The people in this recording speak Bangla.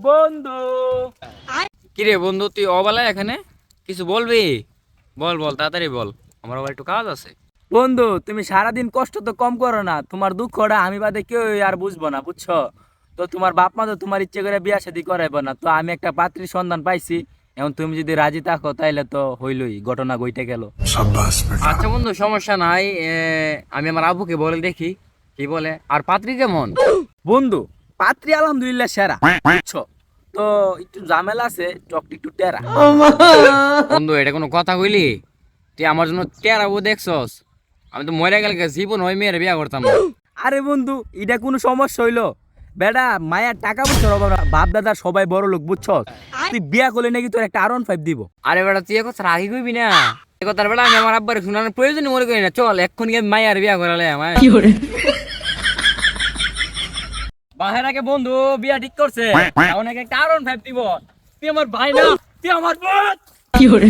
বন্ধু। কিরে বন্ধু, তুই অবেলায় এখানে কিছু বলবি? বল বল, তাড়াতাড়ি বল, আমার আবার একটু কাজ আছে। বন্ধু, তুমি সারাদিন কষ্ট তো কম করো না, তোমার দুঃখটা আমি বাদে কেউ আর বুঝবো না, বুঝছো? তো তোমার বাপ মা তো তোমার ইচ্ছে করে বিয়া শাদী করাইবো না, তো আমি একটা পাত্রীর সন্ধান পাইছি। এখন তুমি যদি রাজি থাকো তাইলে তো হইলই, ঘটনা ঘটে গেল। আচ্ছা বন্ধু, সমস্যা নাই। আমি আমার আব্বুকে বলে দেখি কি বলে। আর পাত্রী কেমন? বন্ধু, পাত্রী আলহামদুলিল্লাহ সেরা, বুঝছো? তো একটু ঝামেলা আছে, চকটি একটু টেরা। বন্ধু, এটা কোনো কথা কইলি? তুই আমার জন্য টেরাবো দেখছস? আমি তো মরে গেলে জীবন ওই মেয়ের বিয়া করতাম না। আরে বন্ধু, এটা কোনো সমস্যা হইলো? বেটা মায়ের টাকা পয়সার অভাব না, বাপ দাদা সবাই বড় লোক, বুঝছো? তুই বিয়া করলে নাকি তোর একটা R15 দিব। আরে বেটা, তুই কথা রাখি কইবি না। এ কথার বেলা আমি আমার আব্বার শোনানোর প্রয়োজন মনে করি না। চল এক্ষুনি গিয়ে মায়ের বিয়া করালে আমার। বাহের আগে বন্ধু বিয়া ঠিক করছে, এখন নাকি একটা R15 দিব। তুই আমার ভাই না, তুই আমার বোন। কি করে